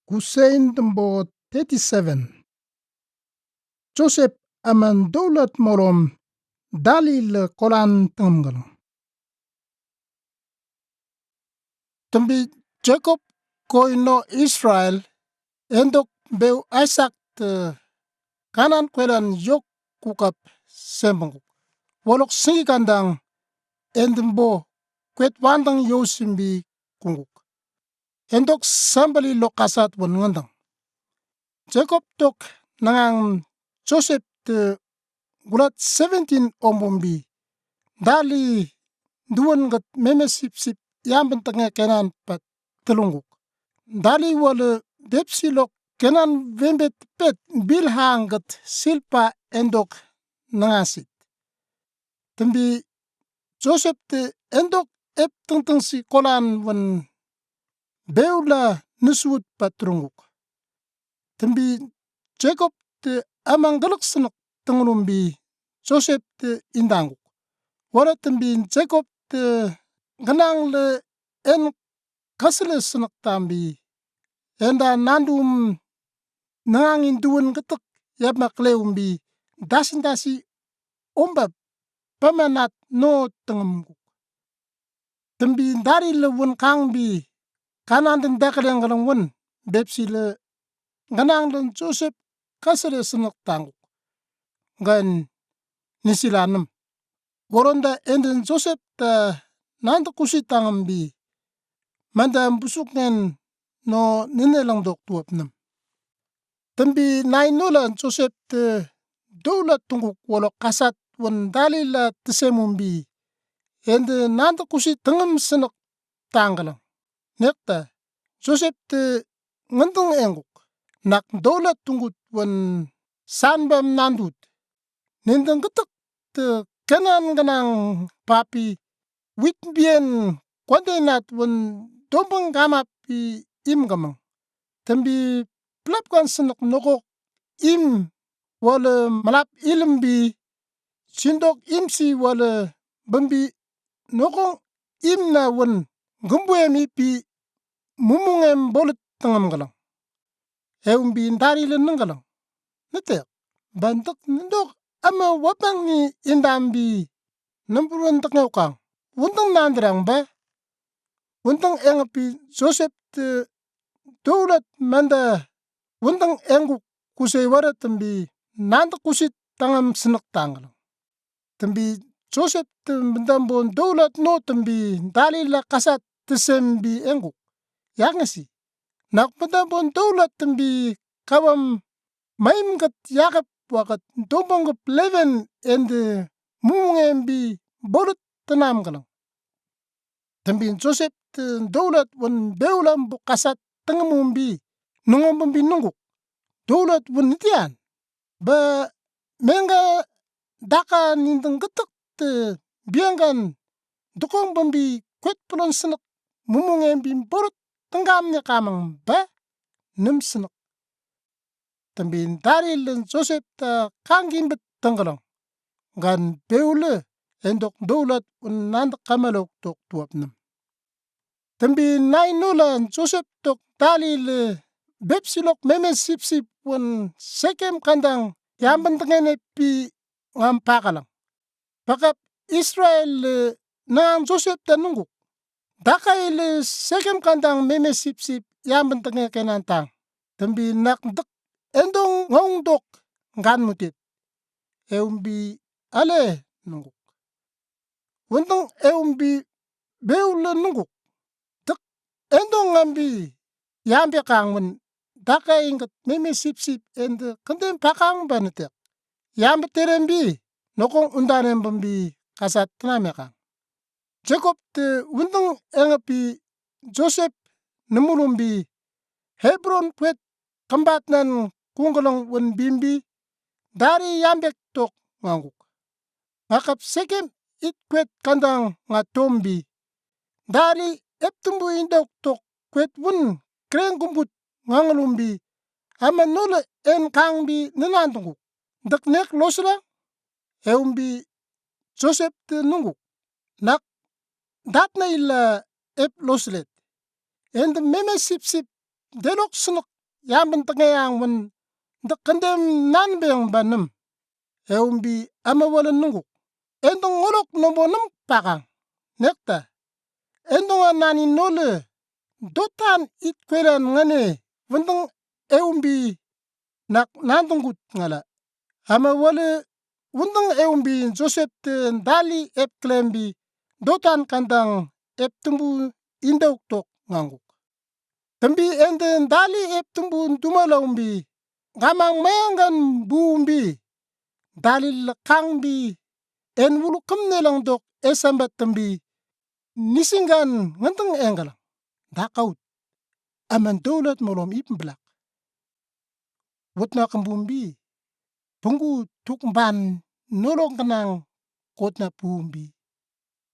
Kusain tembo 37. Joseph aman dawlat morom dali le kolan tenggal. Tembi Jacob koino Israel endok beu Isaac te kanan kwelan yok kukap sembanguk. Wolok singi kandang endembo kwet wandang yosimbi kunguk. Endok sambali lokasat wan ngandang. Jacob tok nangang Joseph te gulat 17 ombombi dali duwan gat meme sip yamben tanga kenan pat telunguk. Dali wale depsi lok kenan vembet pet bilhang gat silpa endok nangasit. Tembi Joseph te endok ep tengteng si kolan wan beula nusut patrunguk. Tembi Jacob te amang galak senak tenglumbi Joseph te indanguk. Wala tembi Jacob te ganang le en kasile senak tambi enda nandum nangangin duwan gatak yamak leumbi dasi ombab pamanat no tengamuk. Tembi dari le wan kangbi kanan den dakadang galang wan bepsi le ganang len Joseph kasile senak tanguk. Gan nisilanam. Goronda enden Joseph ta nanda kusitangambi manda busuk ngen no ninelang dok tuapnam. Tembi nainola Joseph te doula tunguk walo kasat wan dalila tesemumbi ende nanda kusit tengam senak tanggalang. Nekta Joseph te ngandang enguk nak doula tungut wan sanbam nandut. Nindang gatak te kenan ganang papi witbien kwandenat wan dombang gamap pi imgamang. Tembi plapkan senak nokok im wala malap ilimbi sindok imsi wala bambi nokong im na wan gumbuemi pi mumungem bolit tengam galang. Eumbi ndari le nenggalang. Nete bantak nindok ama wapang ni indambi nampuran takngawkang. Wuntang nandrang ba? Wuntang engapi Joseph te doulat manda wuntang enguk kusay wara tembi nanda kusit tangam senak tanggalang. Tembi Joseph te mendambon doulat no tembi dalila kasat tesembi enguk. Yangasi. Nak mendambon doulat tembi kawam maimgat yakap wakat dombonggap leven ende mungembi bolut tanam galang. Tembi Joseph te doulat wan beulam bu kasat tengamumbi nungombambi nunguk. Doulat wan nitian ba menga daka nindang gatak te bianggan dukong bambi kwet pulon senak mumungembi bolut tenggam ne kamang ba nem senak. Tembi dari len Joseph ta kangin bet tenggalang. Gan beule endok doulat un nanda kamalok tok tuapnam. Tembi nainola Joseph tok dali le bepsilok meme sip wan Sekem kandang yamban tengene pi ngam pakalang. Pakap Israel le nang Joseph ta nunguk. Dakai le Sekem kandang meme sip yamban tengene kenantang. Tembi nak dak endong ngong dok gan mutit. Eumbi ale nunguk. Wuntang eumbi beule nunguk. Dak endong ngambi yambe kangman dakai ingat meme sip ende kandem pakang banatek. Yambe terembi nokong undanem bambi kasat tanamekang. Jacob te wuntang engapi Joseph namulumbi Hebron kwet kambatnan kunggalang wan bimbi dari yambek tok nganguk. Ngakap Sekem it kwet kandang nga tombi dari eptumbu indok tok kwet wun kreng gumbut ngangalumbi ama nola en kangbi nanantunguk. Dak nek losla eumbi Joseph te nunguk. Nak datna ila ep loslet. And meme sip delok senok yambin tengeyang wen de kendem nan beng banem eumbi ama wala nungu endong ngolok nombo nem pakang nekta endong anani nole dotan it kwelan ngane wendeng eumbi nak nandungut ngala ama wala wendeng eumbi Joseph te dali ep klembi dotan kandang ep tumbu indok tok nganguk tembi ende dali ep tumbu dumala umbi ngamang mayangan buumbi dali lakangbi en wulu kamnelang dok esambat tembi nisingan nganteng engala dakaut aman dowlat molom ipmblak wutna kambumbi pungu tukban nolong kanang kotna puumbi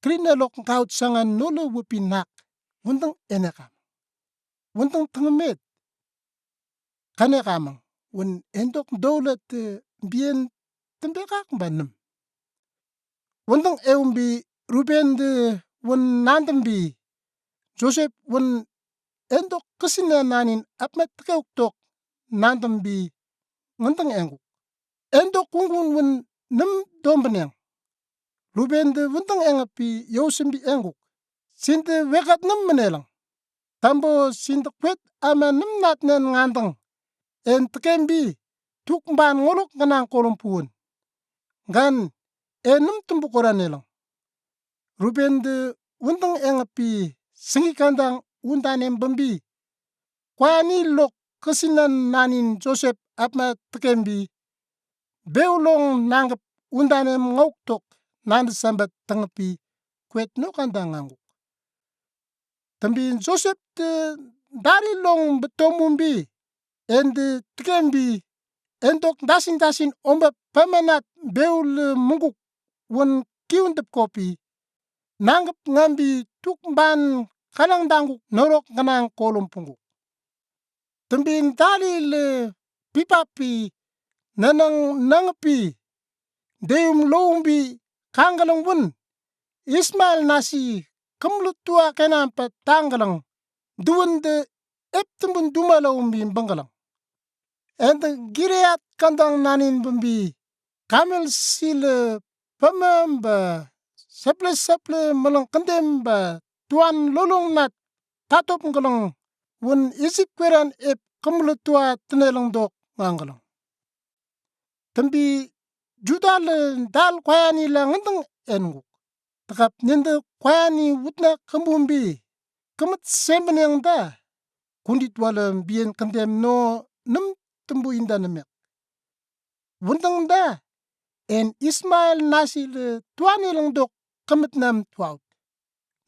krina lok kaut sangan nolo wupinak wundang enakam wundang tengmet kanekamang wun endok dowlat bien tembekak banem wundang eumbi Ruben de wun nandambi Joseph wun endok kesina nanin apmet tok nandambi ngantang engu endok kungun wun nem dombeneng Ruben de wundang engapi yosembi engu sinte wekat nem menelang tambo sinte kwet ama nem natnen ngandang en tekembi tukban ngolok kanang kolompuun gan enum tumbukoranelang Ruben de wundang engapi singikandang undanem bambi kwani lok kesinan nanin Joseph apma tekembi beulong nanggap undanem ngoktok nanda sambat tengapi kwet no kandang nganguk tambi Joseph te dari long betomumbi ende tekembi endok dasin omba pamanat beul munguk won kiundep kopi nanggap ngambi tukban kanang danguk norok kanang kolom punguk tembin dali le pipapi nanang nangapi deum loumbi kangalang wun Ismail nasi kemlutua kenampa tanggalang duwende eptembun dumala umbi banggalang ende gireat kandang nanin bumbi kamel sile pamamba seple malang kendem ba tuan lolong nat tatop ngalang wun isip kweran ep kemlutua tenelang dok nganggalang tembi juda le dal kwayani la ngandang engu takap nende kwayani wutna kambumbi kemet sembeneng da kundit wala bien kendem no nem tembu inda nemek wundang da en Ismail nasi le tuani lang dok kemet nam tuaut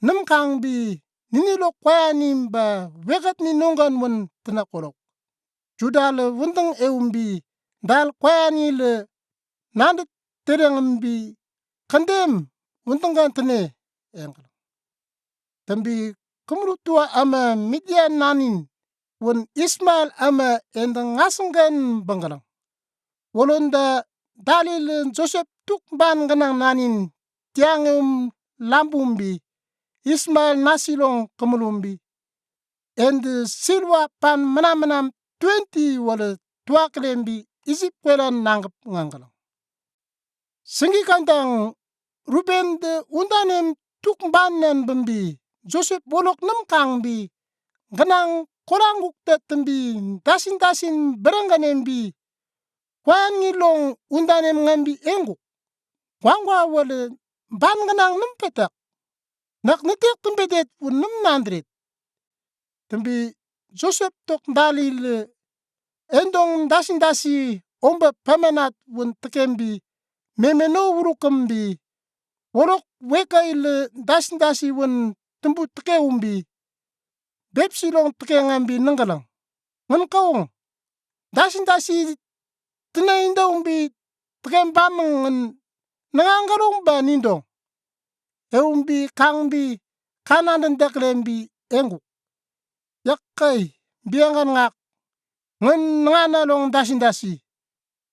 nem kang bi ninilo kwayani ba wekat ni nonggan won tenakolok juda le wundang eumbi dal kwayani le nandet terengambi kandem wundang gan tene engkala tambi kemrutua ama Midian nanin won Ismail ama endang ngasanggan banggalang wolonda dalil Joseph tuk ban ganang nanin tiangum lambumbi Ismail nasilong kemulumbi and silwa pan manam 20 wala tuaklembi isip kwelan nanggap nganggalang singi kandang Ruben de undanem tuk banen bambi Joseph bolok nam kangbi ganang koranguk tetembi dasin beranganembi kwan ngilong undanem ngambi engu kwangwa wala ban ganang nam petak nak netek tembedet un nam nandret tembi Joseph tok dalil endong dasin omba pamanat won tekembi memeno urukambi worok weka ile dasin won tembu teke umbi bepsilong teke ngambi nanggalang ngan kaung dasin tenainda umbi teke bamang ngan nangangalong ba nindong eumbi kangbi kanan daklembi engu yakai biangan ngak ngan nanganalong dasin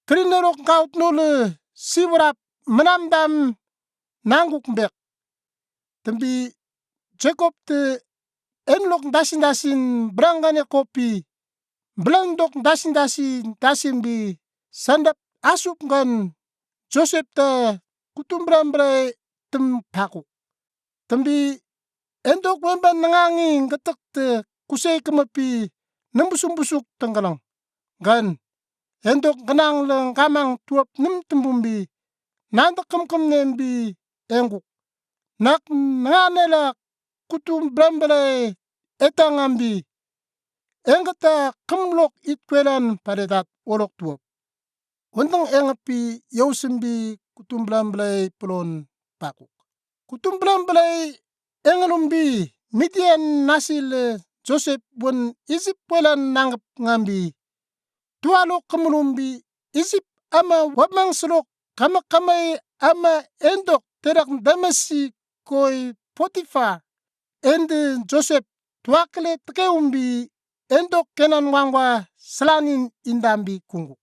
krinerok kaut nole siwarap menamdam nangguk mbek tembi Jacob te enlok dasin berangane kopi Belandok dasimbi sandap asup ngan Joseph ta kutumbram-bray tem pakuk. Tembi endok wemban nangangi ngatak te kusay kamapi nambusum-busuk tanggalang. Gan endok ganang lang kamang tuap nem tembumbi nantak kam nembi enguk. Nak nanganela kutumbram-bray etangambi engata kamlok itkwelan paretat olok tuap. Wantang engapi yausimbi kutumbram-bray pulon pakuk. Kutumbram-bray engalumbi Midian nasil Joseph bun Isip pwelan nanggap ngambi. Tualok kamulumbi Isip ama wamang selok kama-kamay ama endok terak damasi koy Potiphar ende Joseph tuakle teke umbi endok kenan wangwa salanin indambi kungu.